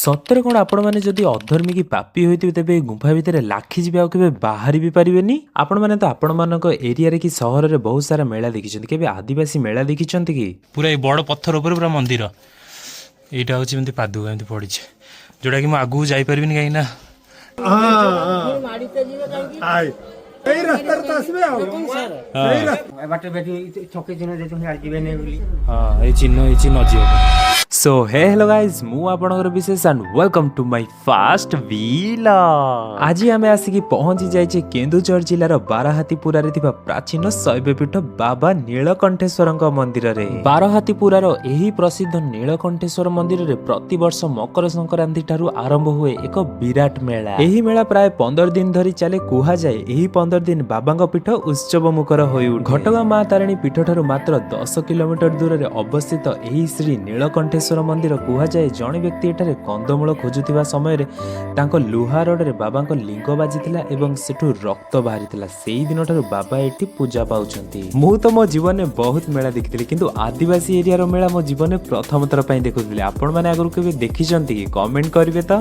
ସତରେ କ'ଣ ଆପଣମାନେ ଯଦି ଅଧର୍ମୀ କି ପାପୀ ହୋଇଥିବେ ତେବେ ଏ ଗୁମ୍ଫା ଭିତରେ ଲାଖିଯିବେ ଆଉ କେବେ ବାହାରି ବି ପାରିବେନି। ଆପଣମାନେ ତ ଆପଣମାନଙ୍କ ଏରିଆରେ କି ସହରରେ ବହୁତ ସାରା ମେଳା ଦେଖିଛନ୍ତି, କେବେ ଆଦିବାସୀ ମେଳା ଦେଖିଛନ୍ତି କି? ପୁରା ଏଇ ବଡ଼ ପଥର ଉପରେ ପୁରା ମନ୍ଦିର। ଏଇଟା ହେଉଛି ଏମିତି ପାଦୁକା ଏମିତି ପଡ଼ିଛି, ଯେଉଁଟାକି ମୁଁ ଆଗକୁ ଯାଇପାରିବିନି କାହିଁକି ନା ଏଇ ରାସ୍ତାରେ ତ ଆସିବେ ଆଉ ଏଇ ରାସ୍ତା ବାଟ ବେଠି ଛକେ ଚିହ୍ନ ଦେଇଛନ୍ତି ଆଜି ଯିବେନି ବୋଲି। ହଁ ଏଇ ଚିହ୍ନ ହେଇଛି ନ ଯିବା ପାଇଁ। ସୋ हेलो गाइज ମୁଁ ଆପଣଙ୍କର ବିଶେଷ and welcome to my first vlog. ଆଜି ଆମେ ଆସିକି ପହଞ୍ଚି ଯାଇଛେ କେନ୍ଦୁଝର ଜିଲ୍ଲାର ବାରହାତୀପୁରାରେ ଥିବା ପ୍ରାଚୀନ ଶୈବପୀଠ ବାବା ନୀଳକଣ୍ଠେଶ୍ୱରଙ୍କ ମନ୍ଦିରରେ। ବାରହାତୀପୁରାର ଏହି ପ୍ରସିଦ୍ଧ ନୀଳକଣ୍ଠେଶ୍ୱର ମନ୍ଦିରରେ ପ୍ରତିବର୍ଷ ମକର ସଂକ୍ରାନ୍ତି ଠାରୁ ଆରମ୍ଭ ହୁଏ ଏକ ବିରାଟ ମେଳା। ଏହି ମେଳା ପ୍ରାୟ 15 ଦିନ ଧରି ଚାଲେ। କୁହାଯାଏ ଏହି 15 ଦିନ ବାବାଙ୍କ ପୀଠ ଉତ୍ସବ ମୁଖର ହୋଇଉଠେ। ଘଟଗାଁ ମା ତାରିଣୀ ପୀଠଠାରୁ ମାତ୍ର 10 କିଲୋମିଟର ଦୂରରେ ଅବସ୍ଥିତ ଏହି ଶ୍ରୀ ନୀଳକଣ୍ଠେଶ୍ୱର ମନ୍ଦିର କୁହାଯାଏ ଜଣେ ବ୍ୟକ୍ତି ଏଠାରେ କନ୍ଦମୂଳ ଖୋଜୁଥିବା ସମୟରେ ତାଙ୍କ ଲୁହା ରଡରେ ବାବାଙ୍କ ଲିଙ୍ଗ ବାଜିଥିଲା ଏବଂ ସେଠୁ ରକ୍ତ ବାହାରିଥିଲା। ସେଇ ଦିନଠାରୁ ବାବା ଏଠି ପୂଜା ପାଉଛନ୍ତି। ମୁଁ ତ ମୋ ଜୀବନରେ ବହୁତ ମେଳା ଦେଖିଥିଲି, କିନ୍ତୁ ଆଦିବାସୀ ଏରିଆର ମେଳା ମୋ ଜୀବନରେ ପ୍ରଥମ ଥର ପାଇଁ ଦେଖୁଥିଲି। ଆପଣମାନେ ଆଗରୁ କେବେ ଦେଖିଛନ୍ତି କି? କମେଣ୍ଟ କରିବେ ତ।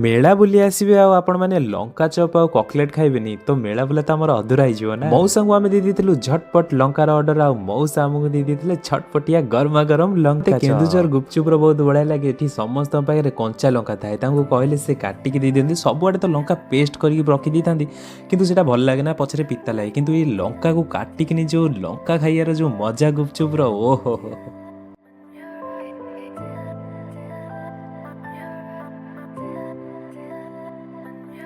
ମେଳା ବୁଲି ଆସିବେ ଆଉ ଆପଣ ମାନେ ଲଙ୍କା ଚପ୍ ଆଉ କକଲେଟ୍ ଖାଇବେନି ତ ମେଳା ବୁଲା ତ ଆମର ଅଧୁରା ହେଇଯିବ ନା। ମଉସାଙ୍କୁ ଆମେ ଦେଇ ଦେଇଥିଲୁ ଝଟପଟ ଲଙ୍କାର ଅର୍ଡର, ଆଉ ମଉସା ଆମକୁ ଦେଇ ଦେଇଥିଲେ ଛଟପଟିଆ ଗରମା ଗରମ ଲଙ୍କା। କେନ୍ଦୁଝର ଗୁପଚୁପର ବହୁତ ବଢିଆ ଲାଗେ। ଏଠି ସମସ୍ତଙ୍କ ପାଖରେ କଞ୍ଚା ଲଙ୍କା ଥାଏ, ତାଙ୍କୁ କହିଲେ ସେ କାଟିକି ଦେଇ ଦିଅନ୍ତି। ସବୁଆଡେ ତ ଲଙ୍କା ପେଷ୍ଟ କରିକି ରଖିଦେଇଥାନ୍ତି, କିନ୍ତୁ ସେଟା ଭଲ ଲାଗେ ନା, ପଛରେ ପିତା ଲାଗେ। କିନ୍ତୁ ଏଇ ଲଙ୍କାକୁ କାଟିକିନି ଯୋଉ ଲଙ୍କା ଖାଇବାର ଯୋଉ ମଜା ଗୁପଚୁପର, ଓହୋ।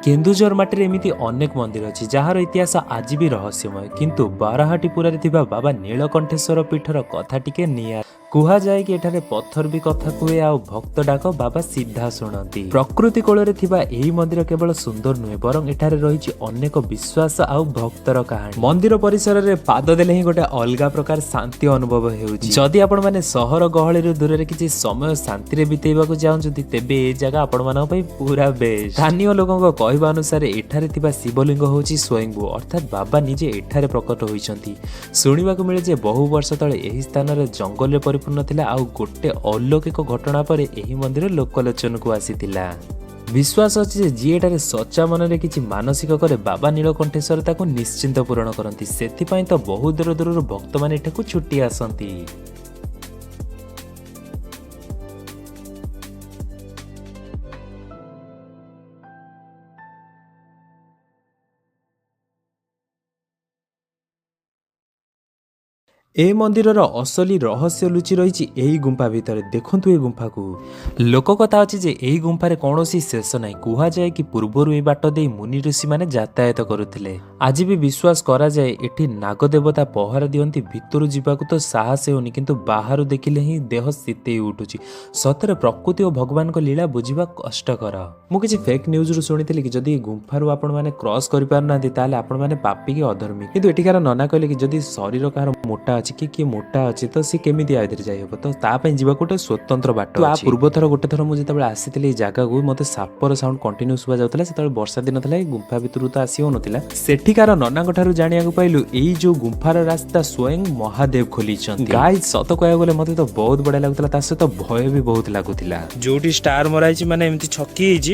କେନ୍ଦୁଝର ମାଟିରେ ଏମିତି ଅନେକ ମନ୍ଦିର ଅଛି ଯାହାର ଇତିହାସ ଆଜି ବି ରହସ୍ୟମୟ, କିନ୍ତୁ ବାରହାତୀପୁରାରେ ଥିବା ବାବା ନୀଳକଣ୍ଠେଶ୍ୱର ପୀଠର କଥା ଟିକେ ନିଆରା। କୁହାଯାଏ କି ଏଠାରେ ପଥର ବି କଥା କୁହେ ଆଉ ଭକ୍ତ ଡାକ ବାବା ସିଧା ଶୁଣନ୍ତି। ପ୍ରକୃତି କୋଳରେ ଥିବା ଏହି ମନ୍ଦିର କେବଳ ସୁନ୍ଦର ନୁହେଁ, ବରଂ ଏଠାରେ ରହିଛି ଅନେକ ବିଶ୍ୱାସ ଆଉ ଭକ୍ତର କାହାଣୀ। ମନ୍ଦିର ପରିସରରେ ପାଦ ଦେଲେ ହିଁ ଗୋଟେ ଅଲଗା ପ୍ରକାର ଶାନ୍ତି ଅନୁଭବ ହେଉଛି। ଯଦି ଆପଣମାନେ ସହର ଗହଳିରୁ ଦୂରରେ କିଛି ସମୟ ଶାନ୍ତିରେ ବିତେଇବାକୁ ଚାହୁଁଛନ୍ତି, ତେବେ ଏ ଜାଗା ଆପଣମାନଙ୍କ ପାଇଁ ପୁରା ବେଷ୍ଟ। ସ୍ଥାନୀୟ ଲୋକଙ୍କ କହିବା ଅନୁସାରେ ଏଠାରେ ଥିବା ଶିବଲିଙ୍ଗ ହେଉଛି ସ୍ୱୟଂଭୂ, ଅର୍ଥାତ୍ ବାବା ନିଜେ ଏଠାରେ ପ୍ରକଟ ହୋଇଛନ୍ତି। ଶୁଣିବାକୁ ମିଳେ ଯେ ବହୁ ବର୍ଷ ତଳେ ଏହି ସ୍ଥାନରେ ଜଙ୍ଗଲରେ ପରିପୂର୍ଣ୍ଣ ଥିଲା, ଆଉ ଗୋଟେ ଅଲୌକିକ ଘଟଣା ପରେ ଏହି ମନ୍ଦିର ଲୋକଲୋଚନକୁ ଆସିଥିଲା। ବିଶ୍ୱାସ ଅଛି ଯେ ଯିଏ ଏଠାରେ ସଚ୍ଚା ମନରେ କିଛି ମାନସିକ କରେ, ବାବା ନୀଳକଣ୍ଠେଶ୍ୱର ତାକୁ ନିଶ୍ଚିନ୍ତ ପୂରଣ କରନ୍ତି। ସେଥିପାଇଁ ତ ବହୁ ଦୂର ଦୂରରୁ ଭକ୍ତମାନେ ଏଠାକୁ ଛୁଟି ଆସନ୍ତି। ଏ ମନ୍ଦିରର ଅସଲି ରହସ୍ୟ ଲୁଚି ରହିଛି ଏହି ଗୁମ୍ଫା ଭିତରେ। ଦେଖନ୍ତୁ ଏ ଗୁମ୍ଫାକୁ। ଲୋକ କଥା ଅଛି ଯେ ଏହି ଗୁମ୍ଫାରେ କୌଣସି ଶେଷ ନାହିଁ। କୁହାଯାଏ କି ପୂର୍ବରୁ ଏହି ବାଟ ଦେଇ ମୁନି ଋଷିମାନେ ଯାତାୟାତ କରୁଥିଲେ। ଆଜି ବି ବିଶ୍ୱାସ କରାଯାଏ ଏଠି ନାଗଦେବତା ପହରା ଦିଅନ୍ତି। ଭିତରୁ ଯିବାକୁ ତ ସାହସ ହେଉନି, କିନ୍ତୁ ବାହାରୁ ଦେଖିଲେ ହିଁ ଦେହ ଶୀତେଇ ଉଠୁଛି। ସତରେ ପ୍ରକୃତି ଓ ଭଗବାନଙ୍କ ଲୀଳା ବୁଝିବା କଷ୍ଟକର। ମୁଁ କିଛି ଫେକ୍ ନ୍ୟୁଜରୁ ଶୁଣିଥିଲି କି ଯଦି ଗୁମ୍ଫାରୁ ଆପଣମାନେ କ୍ରସ୍ କରିପାରୁନାହାନ୍ତି ତାହେଲେ ଆପଣମାନେ ପାପୀ କି ଅଧର୍ମୀ। କିନ୍ତୁ ଏଠିକାର ନନା କହିଲେ କି ଯଦି ଶରୀର କାହାର ମୋଟା ଅଛି କି କିଏ ମୋଟା ଅଛି ତ ସେ କେମିତି ଆ ଭିତରେ ଯାଇହବ, ତ ତା ପାଇଁ ଯିବାକୁ ଗୋଟେ ସ୍ୱତନ୍ତ୍ର ବାଟ ଅଛି। ପୂର୍ବ ଥର ଗୋଟେ ଥର ମୁଁ ଯେତେବେଳେ ଆସିଥିଲି ଏଇ ଜାଗାକୁ, ମତେ ସାପର ସାଉଣ୍ଡ କଣ୍ଟିନ୍ୟୁ ଶୁଭା ଯାଉଥିଲା। ସେତେବେଳେ ବର୍ଷା ଦିନ ଥିଲା, ଏଇ ଗୁମ୍ଫା ଭିତରୁ ତ ଆସି ହଉନଥିଲା। ସେଠିକାର ନନାଙ୍କ ଠାରୁ ଜାଣିବାକୁ ପାଇଲୁ ଏଇ ଯୋଉ ଗୁମ୍ଫାର ରାସ୍ତା ସ୍ୱୟଂ ମହାଦେବ ଖୋଲିଛନ୍ତି। ଗାଇଜ ସତ କହିବାକୁ ଗଲେ ମତେ ତ ବହୁତ ବଢିଆ ଲାଗୁଥିଲା, ତା ସହିତ ଭୟ ବି ବହୁତ ଲାଗୁଥିଲା। ଯୋଉଠି ଷ୍ଟାର ମରା ହେଇଛି ମାନେ ଏମିତି ଛକି ହେଇଛି,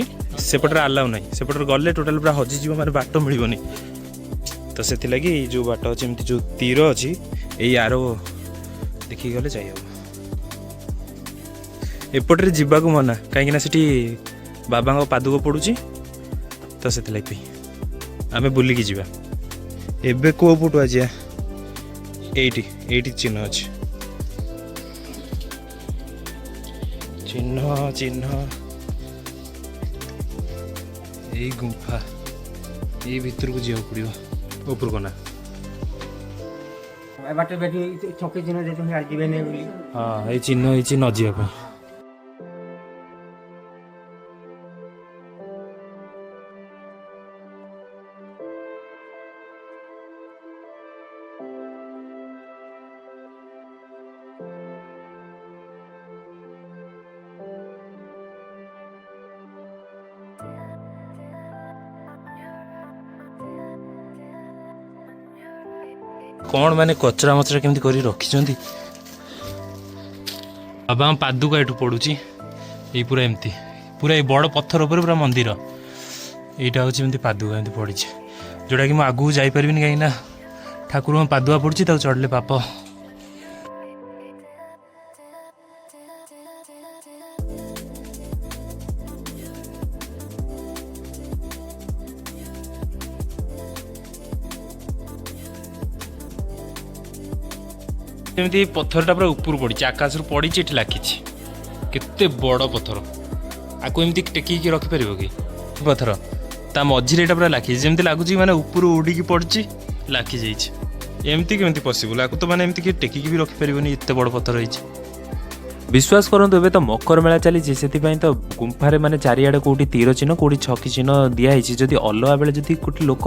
ସେପଟରେ ଆଲାଉ ନାହିଁ। ସେପଟରେ ଗଲେ ଟୋଟାଲ ପୁରା ହଜିଯିବ, ମାନେ ବାଟ ମିଳିବନି। ତ ସେଥିଲାଗି ଏଇ ଯୋଉ ବାଟ ଅଛି, ଏମିତି ଯୋଉ ତୀର ଅଛି, ଏଇ ଆର ଦେଖିକି ଗଲେ ଯାଇହବ। ଏପଟରେ ଯିବାକୁ ମନା, କାହିଁକିନା ସେଠି ବାବାଙ୍କ ପାଦୁକ ପଡ଼ୁଛି, ତ ସେଥିଲାଗି ଆମେ ବୁଲିକି ଯିବା। ଏବେ କେଉଁ ପଟୁ ଆସିବା? ଏଇଠି ଚିହ୍ନ ଅଛି। चिन्ह चिन्ह यही गुंफा ये भीतर को जाओ पड़ो ऊपर को ना बाटे बेटी छके चिन्ह देते हैं आजीबे नहीं बोली हाँ ये चिन्ह होती न जावाई कौन माने कचरा मचरा केमती करी रखी बाबा हम पादुका एठू पड़ुची ये पूरा एमती पूरा ये बड़ पत्थर ऊपर पूरा मंदिर यहाँ हूँ एमती पादुका एमती पड़ी जोटा कि आगू जापर कहीं ठाकुर पादुआ पड़ी चढ़ले पाप एमती पत्थरटा पूरा ऊपर पड़ी आकाश रू पड़ी ये लाखी केते बड़ पत्थर आपको एमती टेकिकी रखिपर कि पत्थर ता मझे पूरा लाखी जमी लगुच मैंने ऊपर उड़ी पड़ी लाखी जामती केमती पसिबल आपको तो मैंने एमती टेकिकी भी रखिपर एत बड़ पत्थर होती विश्वास करंतु एबे तो मकर मेला चली तो गुंफारे माने चारिआडे कोठी तीर चिन्ह कोठी छकी चिन्ह दिया जदि अलगा बेले जदि कोठी लोक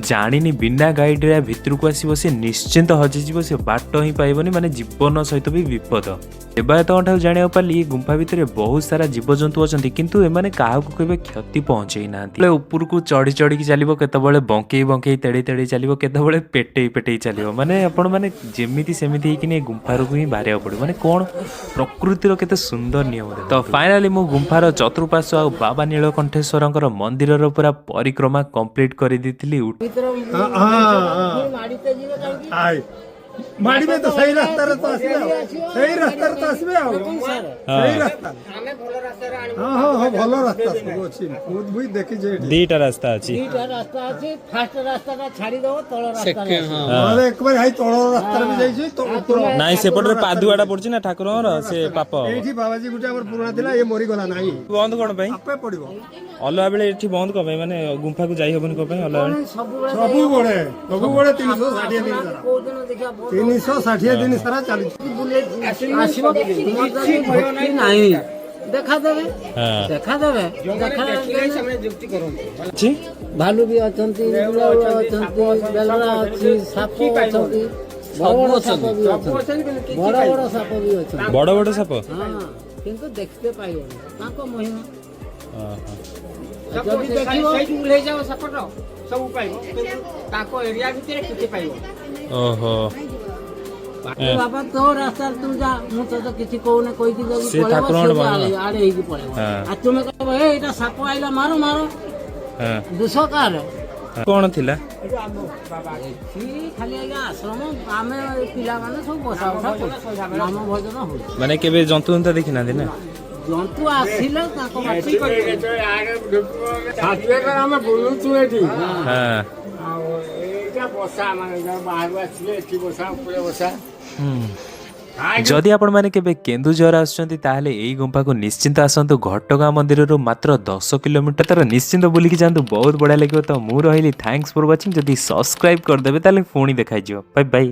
जानिनी बिना गाइड रे भितर को आसीबो से निश्चिंत हजि जीवो से बाट ही पाइबनी माने जीवन सहित भी विपद सेवायत जाना पाली गुंफा भितर बहुत सारा जीवजंतु अच्छा किंतु एमाने काहाकू केबे क्षति पहुंचे ना ऊपर को चढ़ी चढ़ी चलो केतबेले बंकई बंकई तेड़ी तेड़ी चलो केतबेले पेटेई पेटेई चलो माने आपण माने जेमिति सेमिति हेकिने गुंफार को ही बाहरिया पड़े माने कौन प्रकृतिर केते सुंदर नियम तो फाइनाली मु गुंफार चतुर्पार्श्व आ बाबा नीलकंठेश्वर मंदिर पूरा परिक्रमा कंप्लीट कर दी माड़ी में तो सही रास्ता रे तो आसबे सही रास्ता रे तो आसबे सही रास्ता हां हां हां भलो रास्ता सब अछि बहुत भी देखि जे दीटा रास्ता अछि फास्ट रास्ता का छाड़ी दो तळ रास्ता हां एक बार हाई तळ रास्ता रे जाई छी तो नाही सेपट रे पादुआडा पड़छि ना ठाकुरर से पाप एठी बाबाजी गुटा हमर पुराना थिला ए मरि गला नाही बंद कोन पई आपे पड़िबो अलवा बेले एठी बंद को पई माने गुंफा को जाई होबन को पई अलवा सब बड़े 360 दिन को दिन देखा 360 दिन सारा चली आसीबो भक्ति नाही देखा देवे देखा देवे देखा समय जुक्ति करो जी भालू भी अछंती बेलरा अछि साप अछंती बड़ साप भी अछंती बड़ साप भी अछंती बड़ साप हां किंतु देखते पाइबो ताको महिमा जदी देखिबो ले जाओ सापट सब पाइबो किंतु ताको एरिया भितर किते पाइबो ओहो बाबा तो रास्ता तुम जा मु तो किछि कोने कोइ कि जदी से ठाकुर आड़े ही पड़े आ तुमे कहबो ए एटा साप आइला मारो मारो हां दुसो कार कोन थिला खाली आज्ञा आश्रम आमे पिला माने सब बसा बसा नाम भजन हो माने केबे जंतु जंतु देखि ना ना जंतु आसिला ताको बाटी साथवे कर हम बोलु छु एठी हां एटा बसा माने बाहर आछले एठी बसा ऊपर बसा जदि आपण माने केबे केन्दुझर आछंती ताहले एई गुंफा को निश्चिंत आसंतु घटगां मंदिर रो मात्र 10 किलोमीटर तर निश्चिंत बुलिकी जांतु बहुत बढ़िया लागो तो मु रहिली थैंक्स फॉर वाचिंग जदि सब्सक्राइब कर देबे ताले फोनी देखाइ जियो बाय बाय।